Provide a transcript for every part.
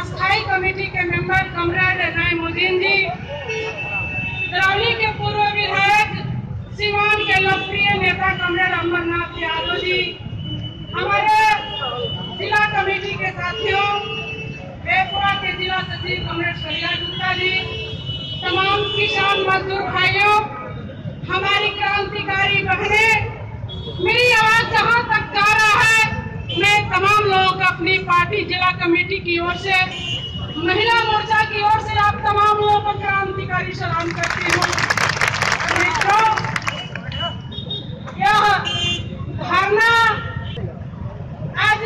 अस्थायी कमेटी के member comrade Naimuddin जी, दरौली के पूर्व विधायक सीवान के लोकप्रिय नेता कमरेड अमरनाथ यादव जी, हमारे जिला कमेटी के साथियों, बेपुरा के जिला सचिव कमरेड शैला गुप्ता जी, तमाम किसान मजदूर भाइयों, हमारी क्रांतिकारी बहनें, मेरी आवाज जहाँ तक जा रहा है, मैं तमाम लोगों को अपनी पार्टी जिला कमेटी की ओर से, महिला मोर्चा की ओर से आप तमाम लोगों को क्रांतिकारी सलाम करती हूँ। मित्रों, यह धरना आज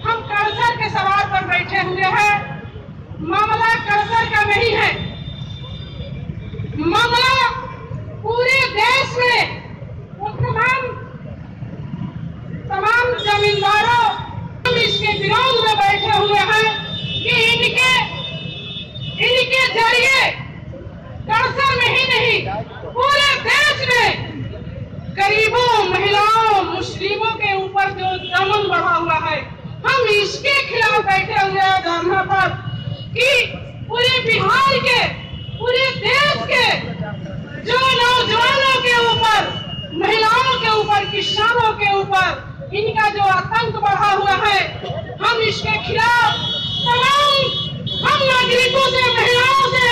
हम कर्सर के सवाल पर बैठे हुए हैं। मामला कर्सर का नहीं है, मामला पूरे देश में तमाम जमींदारों, हम इसके विरोध में बैठे हुए हैं कि इनके जरिए कर्सर में ही नहीं पूरे देश में गरीबों, महिलाओं, मुस्लिमों के ऊपर जो दमन बढ़ा हुआ है, हम इसके खिलाफ बैठे हुए हैं धरना पर कि पूरे बिहार के, पूरे देश के जो नौजवानों के ऊपर, महिलाओं के ऊपर, किसानों के ऊपर इनका जो आतंक बढ़ा हुआ है, हम इसके खिलाफ तमाम हम नागरिकों से, महिलाओं से,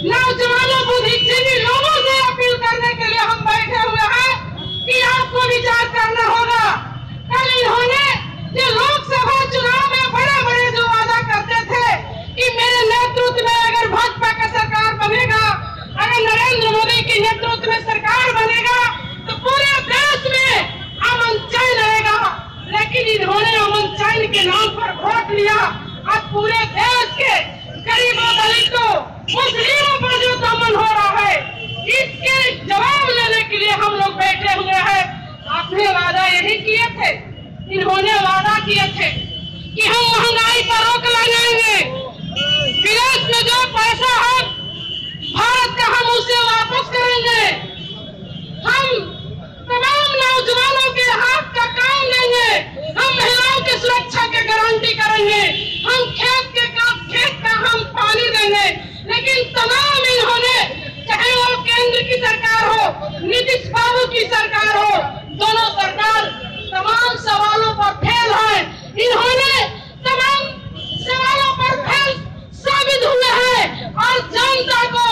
नौजवानों, बुद्धिजीवी लोगों से अपील करने के लिए हम बैठे हुए हैं कि आपको विचार करना होगा। कल इन्होंने जो लोकसभा चुनाव में बड़े बड़े जो वादा करते थे कि मेरे नेतृत्व में अगर भाजपा का सरकार बनेगा, अगर नरेंद्र मोदी के नेतृत्व में सरकार बनेगा तो पूरे देश में अमन चैन रहेगा, लेकिन इन्होंने अमन चैन के नाम पर वोट लिया। अब पूरे देश के गरीबों, दलितों, मुस्लिमों पर जो दमन हो रहा है, इसके जवाब लेने के लिए हम लोग बैठे हुए हैं। आपने वादा यही किए थे, इन्होंने वादा किए थे कि हम महंगाई पर रोक लगाएंगे, विदेश में जो पैसा है भारत का हम उसे वापस करेंगे, हम तमाम नौजवानों के हाथ का काम लेंगे, हम महिलाओं की सुरक्षा की गारंटी करेंगे, हम खेत का हम पानी देंगे। लेकिन तमाम इन्होंने, चाहे वो केंद्र की सरकार हो, नीतीश बाबू की सरकार हो, दोनों सरकार तमाम सवालों पर फेल है। इन्होंने तमाम सवालों पर फेल साबित हुए हैं और जनता को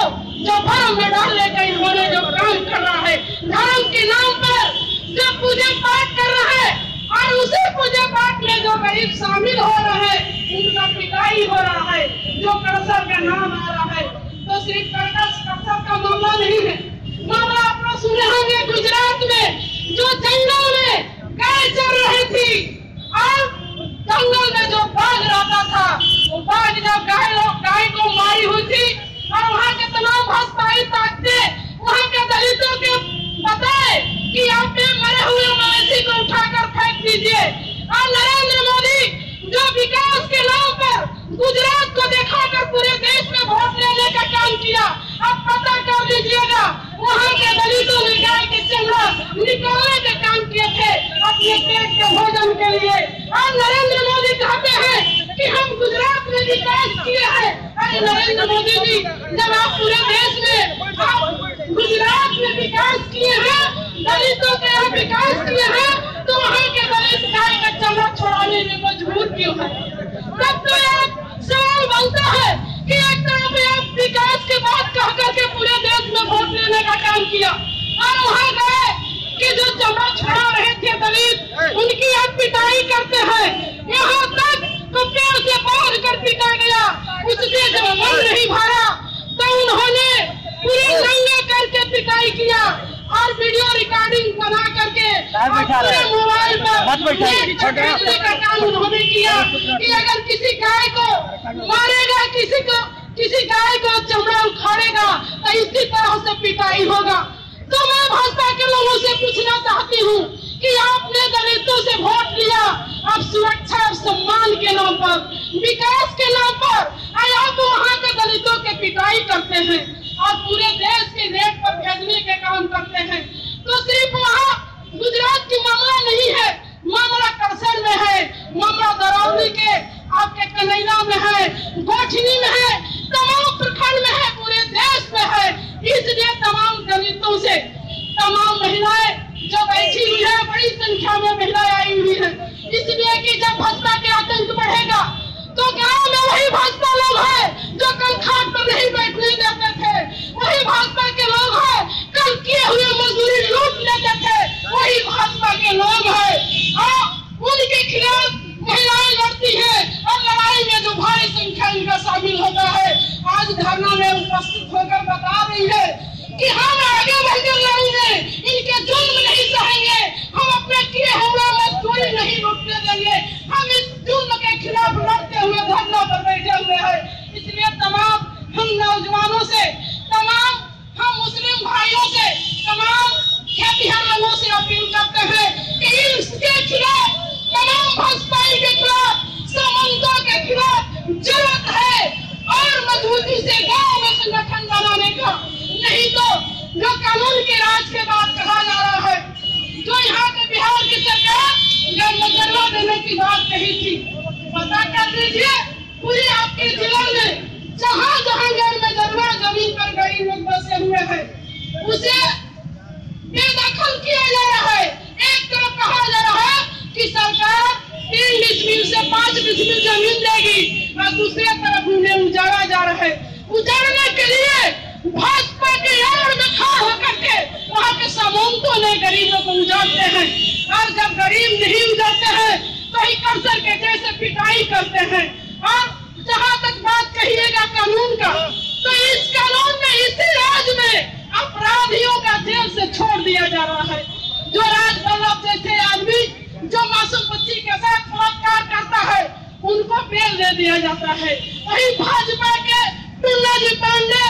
जो भ्रम में डालने का इन्होंने जो काम कर रहा है, धर्म के नाम पर जो पूजा पाठ कर रहा है और उसी पूजा पाठ में जो गरीब शामिल हो रहे हैं, उनका पिटाई हो रहा है, जो कर्सर का नाम आ रहा है। तो सिर्फ कर्सर का मामला नहीं है, मामला आप लोग सुने होंगे गुजरात में जो जंगल में गाय चल रही थी और जंगल में जो बाघ रहता था, वो बाघ जब गाय को मारी हुई थी और वहाँ के तमाम भाजपाई ताकतें वहाँ के दलितों के बताए कि आप मरे हुए मवेशी को उठाकर फेंक दीजिए। और नरेंद्र मोदी जो विकास के नाम पर गुजरात को दिखाकर पूरे देश में वोट लेने का काम किया, आप पता कर लीजिएगा, वहाँ के दलितों ने गाय के चमड़ा निकालने का काम किए थे अपने पेट के भोजन के लिए। और नरेंद्र मोदी कहते हैं कि हम गुजरात में विकास किए हैं। अरे नरेंद्र मोदी जी, जब आप पूरे देश में गुजरात में विकास किए हैं, दलितों के यहाँ विकास किए हैं, तो वहाँ के दलित गाय का चमड़ा छोड़ाने में मजबूर क्यों है? तब तो एक सवाल बनता है कि एक तरफ आप विकास की बात कह करके पूरे देश में वोट लेने का काम किया और वहाँ गए कि जो चमड़ा छुड़ा रहे थे दलित, उनकी आप पिटाई करते हैं। यहाँ तक तो पेड़ से बांध कर पिटा गया, उससे जब मन नहीं भरा तो उन्होंने पूरे नंगे करके पिटाई किया और वीडियो रिकॉर्डिंग बना करके अपने मोबाइल पर का काम उन्होंने किया कि अगर किसी गाय को मारेगा, किसी गाय को चमड़ा उखाड़ेगा तो इसी तरह से पिटाई होगा। तो मैं भाजपा के लोगों से पूछना चाहती हूँ कि आपने दलितों से वोट लिया, अब सुरक्षा और सम्मान के नाम पर, विकास के नाम पर आप वहाँ के दलितों के पिटाई करते हैं और पूरे देश के नेट पर भेजने के काम करते हैं। तो सिर्फ वहाँ गुजरात की मामला नहीं है, मामला कर्सर में है, मामला दरौली के आपके कन्हैया में है, गोठनी में है, तमाम प्रखंड में है, पूरे देश में है। इसलिए तमाम दलितों से तमाम महिलाएं जो बैठी हुई है, बड़ी संख्या में महिलाएं आई हुई है, इसलिए कि जब भाजपा के आतंक बढ़ेगा तो गांव में वही भाजपा लोग हैं जो कल खाट पर नहीं बैठने देते थे, वही भाजपा के लोग हैं कल किए हुए मजदूरी लूट लेते थे, वही भाजपा के लोग हैं और उनके खिलाफ महिलाएं लड़ती है और लड़ाई में जो भारी संख्या इनका शामिल होता है, आज धरना में उपस्थित होकर बता रही है कि हम आगे बढ़कर लड़ेंगे, इनके जुल्म नहीं सहेंगे, हम अपने किए हुए मजदूरी नहीं रुकने देंगे, हम इस जुल्म के खिलाफ लड़ते हुए धरना पर बैठे हुए हैं। इसलिए तमाम हम नौजवानों से, तमाम हम मुस्लिम भाइयों से, तमाम खेतिहर लोगों से अपील करते हैं कि इसके खिलाफ, तमाम भाजपाई के खिलाफ, सामंतों के खिलाफ जरूरत है और मजबूती से गांव में संगठन बनाने का। नहीं तो जो कानून के राज के बाद कहा जा रहा है, जो यहाँ के बिहार की सरकार गैर देने की बात कही थी, पता कर लीजिए पूरी आपके जिला में जहाँ जहाँ गैर जमीन पर गरीब लोग बसे हुए हैं, उसे बेदखल किया जा रहा है। एक तरफ कहा जा रहा है कि सरकार 3 डिसमिल से 5 डिसमिल जमीन देगी और दूसरी तरफ उन्हें उजाड़ा जा रहा है। उजाड़ने के लिए भाजपा के यार में खड़ा होकर के वहाँ के सामंतों ने गरीबों को उजाड़ते हैं और जब गरीब नहीं उजाड़ते हैं तो ही कर्सर के जैसे पिटाई करते हैं। और जहाँ तक बात कहिएगा कानून का, तो इस कानून में, इसी राज्य में अपराधियों का जेल से छोड़ दिया जा रहा है। जो राजवल्लभ जैसे आदमी जो मासूम बच्ची के साथ बलात्कार करता है, उनको बेल दे दिया जाता है। वही भाजपा के टुल्ला जी पांडे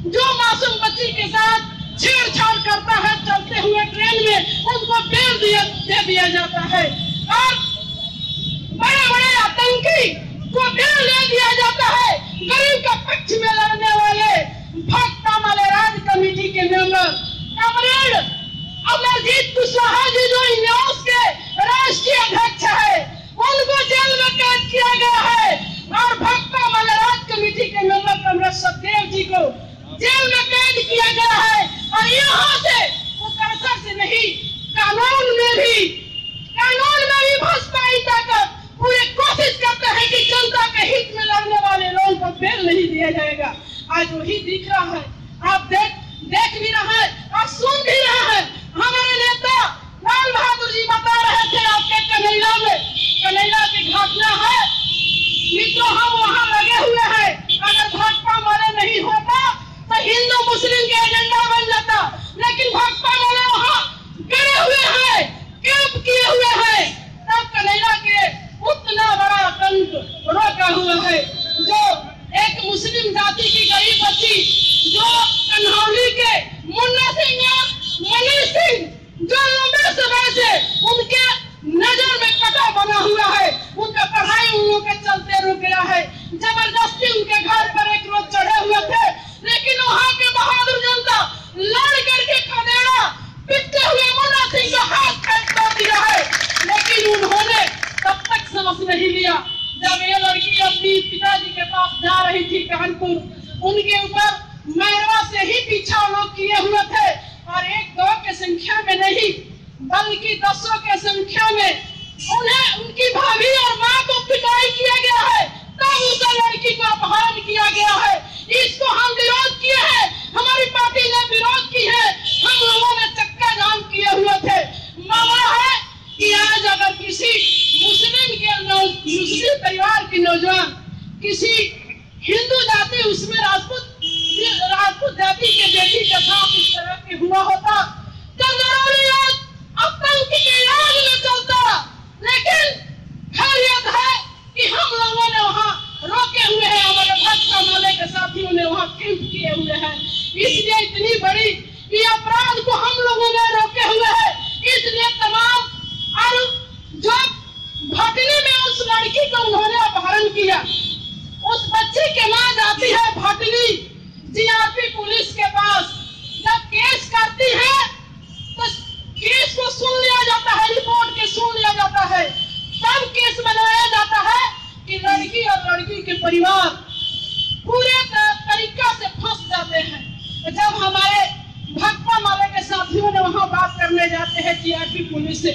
जो मासूम बच्ची के साथ छेड़छाड़ करता है चलते हुए ट्रेन में, उनको बेल दे दिया जाता है। और बड़े बड़े आतंकी को बेल दे दिया जाता है। गरीब का पक्ष में लड़ने वाले भाकपा माले राज कमेटी के मेंबर कमरेड अमरजीत कुशवाहा जी जो इन्योस के राष्ट्रीय अध्यक्ष है, उनको जेल में कैद किया गया है। और भाकपा माले राज कमेटी के मेंबर कमरेड सतदेव जी को जेल में कैद किया गया है। और यहाँ से वो कर्सर से नहीं, कानून में भी भाजपाई ताकत पूरी कोशिश करते हैं कि जनता के हित में लड़ने वाले लोगों को बेल नहीं दिया जाएगा। आज वही दिख रहा है, आप देख भी रहे हैं और सुन भी रहे हैं। हमारे नेता लाल बहादुर जी बता रहे थे आपके कन्हैया की घटना है मित्रों, हम वहाँ लगे हुए हैं। अगर भाजपा वाले नहीं होता तो हिंदू मुस्लिम के एजेंडा बन जाता, लेकिन भाजपा वाले वहाँ गड़े हुए हैं, कैंप किए हुए हैं, तब कन्हैया के उतना बड़ा आतंक रोका हुआ है। जो एक मुस्लिम जाति की गरीब बच्ची जो कन्हौली के मुन्ना सिंह मनीष सिंह जो लंबे समय से उनके नजर में कटा बना हुआ है, उनका पढ़ाई उन के चलते रुक गया है। जबरदस्ती उनके घर पर एक रोज चढ़े हुए थे, लेकिन वहाँ के बहादुर जनता लड़ करके खदेड़ा पिटते हुए मुन्ना सिंह का हाथ काट कर दिया है। लेकिन उन्होंने तब तक समझ नहीं लिया जब ये लड़की अपनी पिताजी के पास जा रही थी कानपुर, उनके ऊपर मैरवा से ही पीछा लोग किए हुए थे और 1-2 के संख्या में नहीं बल्कि 10 के संख्या में उन्हें उनकी भाभी और मां को पिटाई किया गया है। तब उस लड़की को अपहरण किया गया है। इसको हम विरोध किए हैं, हमारी पार्टी ने विरोध की है, हम लोगों ने चक्का जाम किए हुए थे। मामला है कि आज अगर किसी मुस्लिम परिवार की नौजवान किसी हिंदू जाति उसमें राजपूत जाति के बेटी के साथ इस तरह के हुआ होता तो जरूरी आतंक के राज में चलता। लेकिन खैरियत है कि हम लोगों ने वहाँ रोके हुए हैं, हमारे भाजपा माले के साथियों ने वहाँ कैंप किए हुए हैं। इसलिए इतनी बड़ी ये अपराध को हम लोगों ने रोके हुए हैं। इसलिए तमाम और जो भटनी में उस लड़की को उन्होंने अपहरण किया, उस बच्चे के मां जाती है भटनी जीआरपी पुलिस के पास। जब केस करती है तो केस को सुन लिया जाता है, रिपोर्ट के सुन लिया जाता है, तब केस बनाया जाता है कि लड़की परिवार पूरे तरीका से फंस जाते हैं। जब हमारे भाकपा माले के साथियों ने वहां बात करने जाते हैं जीआरपी पुलिस से,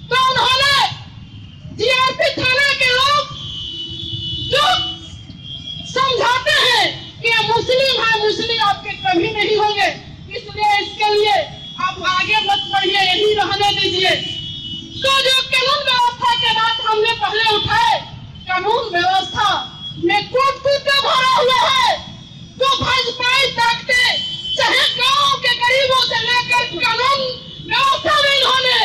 तो उन्होंने जीआरपी थाने के लोग जो समझाते हैं कि ये मुस्लिम है, मुस्लिम आपके कभी नहीं होंगे, इसलिए इसके लिए आप आगे मत बढ़िए, यही रहने दीजिए। तो जो कानून व्यवस्था के बात हमने पहले उठाए, कानून व्यवस्था में कूट-कूट भरा हुआ है। जो भाजपाई ताकतें चाहे गांव के गरीबों से लेकर कानून व्यवस्था में इन्होंने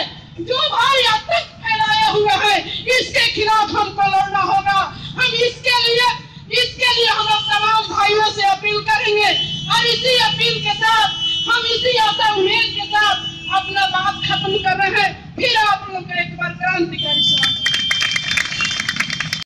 जो भारी आतंक फैलाया हुआ है, इसके खिलाफ हमको लड़ना होगा। हम इसके लिए हम तमाम भाइयों से अपील करेंगे और इसी अपील के साथ हम इसी आशा उम्मीद के साथ अपना बात खत्म कर रहे हैं। फिर आप लोग का एक बार क्रांतिकारी